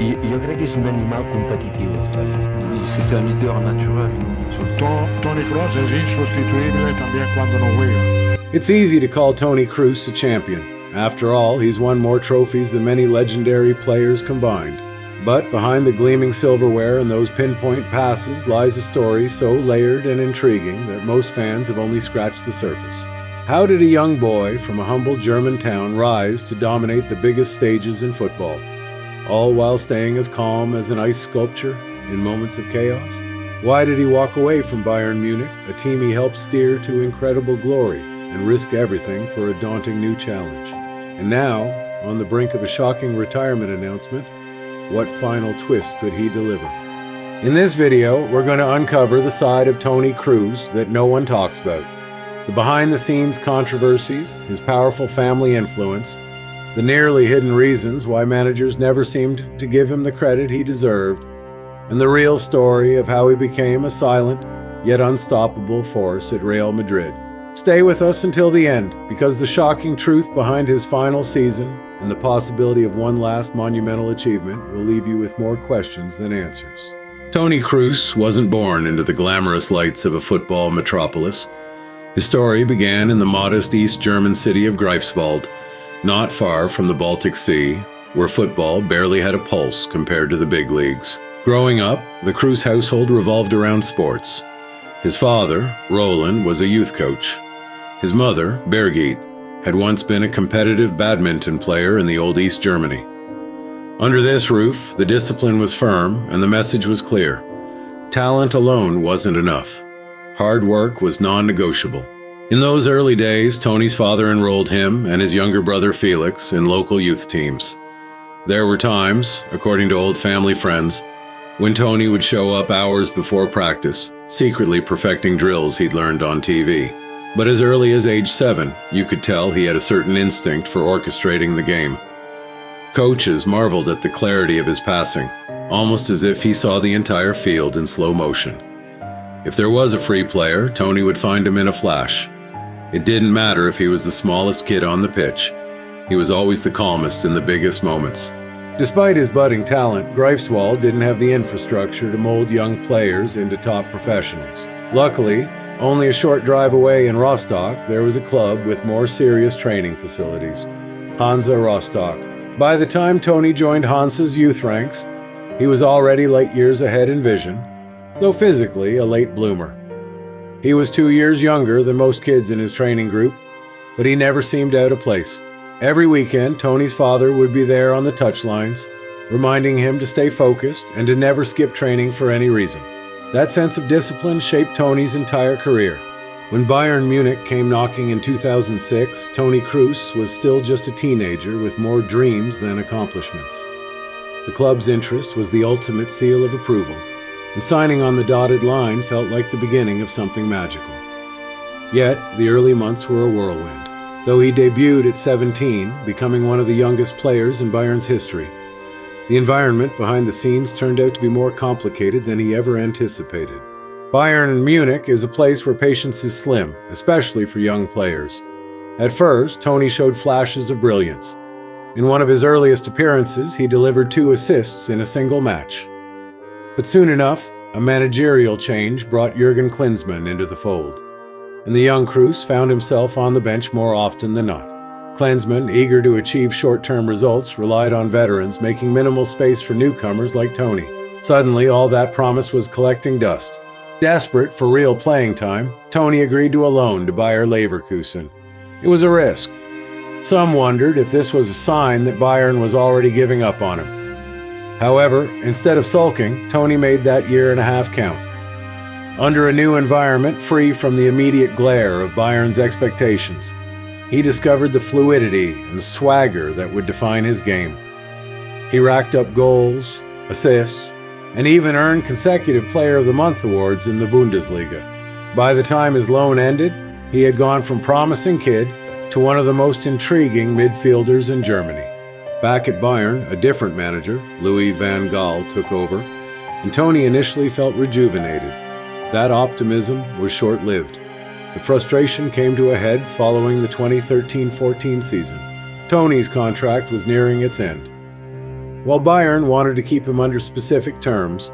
Jo crec que és un animal competitiu, Toni. C'était un leader naturel. Toni Kroos es insustituible también cuando no juega. It's easy to call Toni Kroos a champion. After all, he's won more trophies than many legendary players combined. But behind the gleaming silverware and those pinpoint passes lies a story so layered and intriguing that most fans have only scratched the surface. How did a young boy from a humble German town rise to dominate the biggest stages in football, all while staying as calm as an ice sculpture in moments of chaos? Why did he walk away from Bayern Munich, a team he helped steer to incredible glory, and risk everything for a daunting new challenge? And now, on the brink of a shocking retirement announcement, what final twist could he deliver? In this video, we're going to uncover the side of Toni Kroos that no one talks about. The behind-the-scenes controversies, his powerful family influence, the nearly hidden reasons why managers never seemed to give him the credit he deserved, and the real story of how he became a silent yet unstoppable force at Real Madrid. Stay with us until the end, because the shocking truth behind his final season and the possibility of one last monumental achievement will leave you with more questions than answers. Toni Kroos wasn't born into the glamorous lights of a football metropolis. His story began in the modest East German city of Greifswald, not far from the Baltic Sea, where football barely had a pulse compared to the big leagues. Growing up, the Kroos household revolved around sports. His father, Roland, was a youth coach. His mother, Birgit, had once been a competitive badminton player in the old East Germany. Under this roof, the discipline was firm and the message was clear. Talent alone wasn't enough. Hard work was non-negotiable. In those early days, Toni's father enrolled him and his younger brother Felix in local youth teams. There were times, according to old family friends, when Toni would show up hours before practice, secretly perfecting drills he'd learned on TV. But as early as age 7, you could tell he had a certain instinct for orchestrating the game. Coaches marveled at the clarity of his passing, almost as if he saw the entire field in slow motion. If there was a free player, Toni would find him in a flash. It didn't matter if he was the smallest kid on the pitch. He was always the calmest in the biggest moments. Despite his budding talent, Greifswald didn't have the infrastructure to mold young players into top professionals. Luckily, only a short drive away in Rostock, there was a club with more serious training facilities, Hansa Rostock. By the time Toni joined Hansa's youth ranks, he was already light years ahead in vision, though physically a late bloomer. He was 2 years younger than most kids in his training group, but he never seemed out of place. Every weekend, Toni's father would be there on the touchlines, reminding him to stay focused and to never skip training for any reason. That sense of discipline shaped Toni's entire career. When Bayern Munich came knocking in 2006, Toni Kroos was still just a teenager with more dreams than accomplishments. The club's interest was the ultimate seal of approval, and signing on the dotted line felt like the beginning of something magical. Yet, the early months were a whirlwind. Though he debuted at 17, becoming one of the youngest players in Bayern's history, the environment behind the scenes turned out to be more complicated than he ever anticipated. Bayern Munich is a place where patience is slim, especially for young players. At first, Toni showed flashes of brilliance. In one of his earliest appearances, he delivered 2 assists in a single match. But soon enough, a managerial change brought Jürgen Klinsmann into the fold, and the young Kroos found himself on the bench more often than not. Klinsmann, eager to achieve short-term results, relied on veterans, making minimal space for newcomers like Toni. Suddenly, all that promise was collecting dust. Desperate for real playing time, Toni agreed to a loan to Bayer Leverkusen. It was a risk. Some wondered if this was a sign that Bayern was already giving up on him. However, instead of sulking, Toni made that year and a half count. Under a new environment, free from the immediate glare of Bayern's expectations, he discovered the fluidity and swagger that would define his game. He racked up goals, assists, and even earned consecutive Player of the Month awards in the Bundesliga. By the time his loan ended, he had gone from promising kid to one of the most intriguing midfielders in Germany. Back at Bayern, a different manager, Louis van Gaal, took over, and Toni initially felt rejuvenated. That optimism was short-lived. The frustration came to a head following the 2013-14 season. Toni's contract was nearing its end. While Bayern wanted to keep him under specific terms,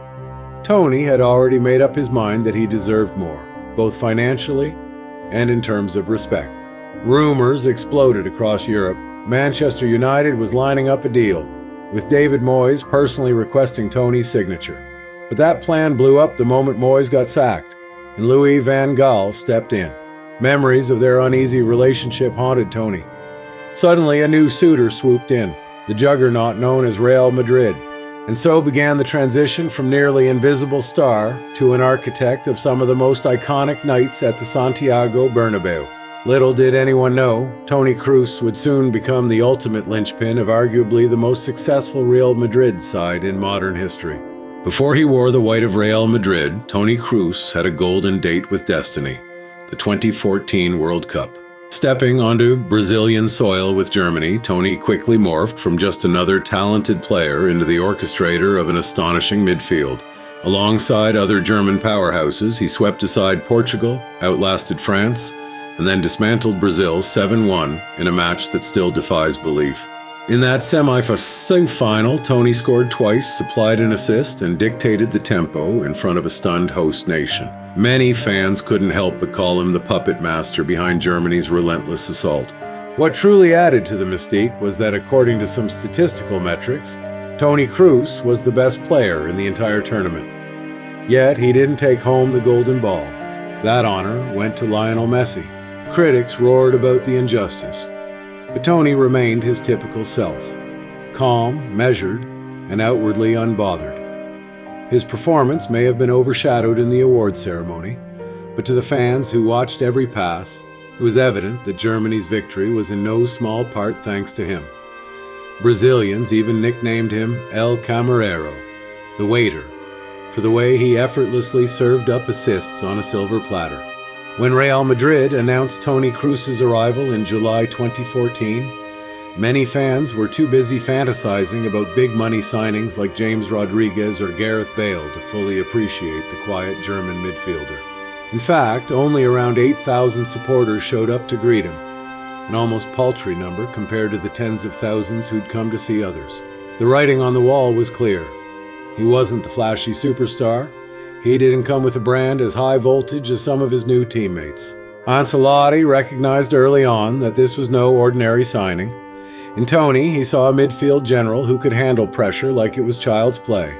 Toni had already made up his mind that he deserved more, both financially and in terms of respect. Rumors exploded across Europe. Manchester United was lining up a deal, with David Moyes personally requesting Toni's signature. But that plan blew up the moment Moyes got sacked, and Louis van Gaal stepped in. Memories of their uneasy relationship haunted Toni. Suddenly, a new suitor swooped in, the juggernaut known as Real Madrid, and so began the transition from nearly invisible star to an architect of some of the most iconic nights at the Santiago Bernabeu. Little did anyone know, Toni Kroos would soon become the ultimate linchpin of arguably the most successful Real Madrid side in modern history. Before he wore the white of Real Madrid, Toni Kroos had a golden date with destiny, the 2014 World Cup. Stepping onto Brazilian soil with Germany, Toni quickly morphed from just another talented player into the orchestrator of an astonishing midfield. Alongside other German powerhouses, he swept aside Portugal, outlasted France, and then dismantled Brazil 7-1 in a match that still defies belief. In that semi-final, Toni scored twice, supplied an assist, and dictated the tempo in front of a stunned host nation. Many fans couldn't help but call him the puppet master behind Germany's relentless assault. What truly added to the mystique was that, according to some statistical metrics, Toni Kroos was the best player in the entire tournament. Yet he didn't take home the golden ball. That honor went to Lionel Messi. Critics roared about the injustice, but Toni remained his typical self, calm, measured, and outwardly unbothered. His performance may have been overshadowed in the award ceremony, but to the fans who watched every pass, it was evident that Germany's victory was in no small part thanks to him. Brazilians even nicknamed him El Camarero, the waiter, for the way he effortlessly served up assists on a silver platter. When Real Madrid announced Toni Kroos' arrival in July 2014, many fans were too busy fantasizing about big money signings like James Rodriguez or Gareth Bale to fully appreciate the quiet German midfielder. In fact, only around 8,000 supporters showed up to greet him, an almost paltry number compared to the tens of thousands who'd come to see others. The writing on the wall was clear. He wasn't the flashy superstar. He didn't come with a brand as high voltage as some of his new teammates. Ancelotti recognized early on that this was no ordinary signing. In Toni, he saw a midfield general who could handle pressure like it was child's play.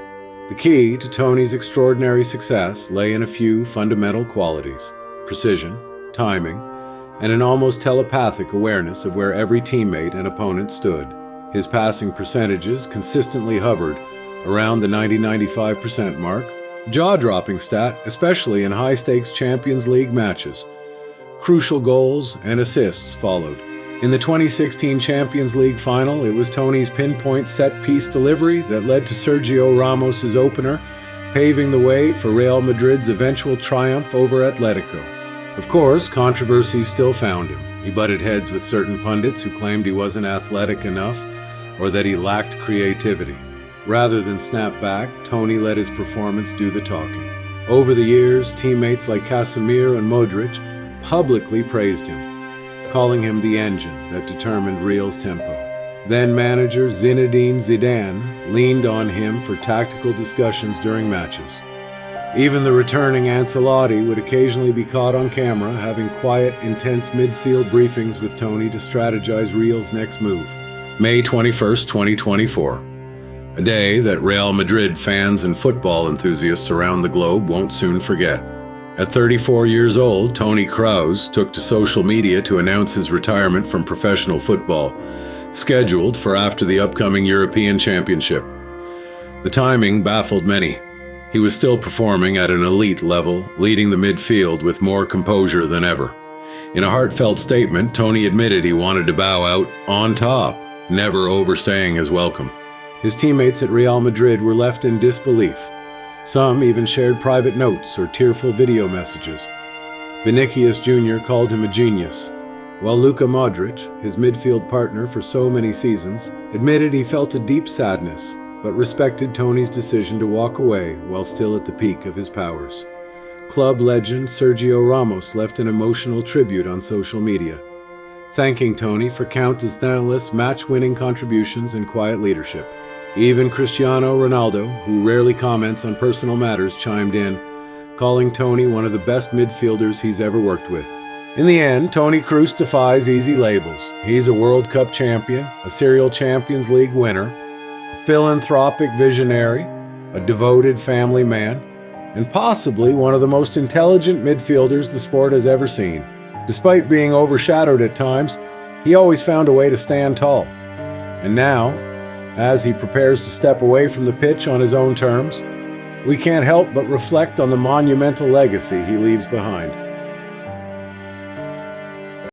The key to Toni's extraordinary success lay in a few fundamental qualities: precision, timing, and an almost telepathic awareness of where every teammate and opponent stood. His passing percentages consistently hovered around the 90-95% mark, jaw-dropping stat, especially in high-stakes Champions League matches. Crucial goals and assists followed. In the 2016 Champions League final, it was Toni's pinpoint set-piece delivery that led to Sergio Ramos' opener, paving the way for Real Madrid's eventual triumph over Atletico. Of course, controversies still found him. He butted heads with certain pundits who claimed he wasn't athletic enough or that he lacked creativity. Rather than snap back, Toni let his performance do the talking. Over the years, teammates like Casemiro and Modric publicly praised him, calling him the engine that determined Real's tempo. Then manager Zinedine Zidane leaned on him for tactical discussions during matches. Even the returning Ancelotti would occasionally be caught on camera having quiet, intense midfield briefings with Toni to strategize Real's next move. May 21st, 2024. A day that Real Madrid fans and football enthusiasts around the globe won't soon forget. At 34 years old, Toni Kroos took to social media to announce his retirement from professional football, scheduled for after the upcoming European Championship. The timing baffled many. He was still performing at an elite level, leading the midfield with more composure than ever. In a heartfelt statement, Toni admitted he wanted to bow out on top, never overstaying his welcome. His teammates at Real Madrid were left in disbelief. Some even shared private notes or tearful video messages. Vinicius Jr. called him a genius, while Luka Modric, his midfield partner for so many seasons, admitted he felt a deep sadness, but respected Toni's decision to walk away while still at the peak of his powers. Club legend Sergio Ramos left an emotional tribute on social media, thanking Toni for countless match-winning contributions and quiet leadership. Even Cristiano Ronaldo, who rarely comments on personal matters, chimed in, calling Toni one of the best midfielders he's ever worked with. In the end, Toni Kroos defies easy labels. He's a World Cup champion, a serial Champions League winner, a philanthropic visionary, a devoted family man, and possibly one of the most intelligent midfielders the sport has ever seen. Despite being overshadowed at times, he always found a way to stand tall. And now, as he prepares to step away from the pitch on his own terms, we can't help but reflect on the monumental legacy he leaves behind.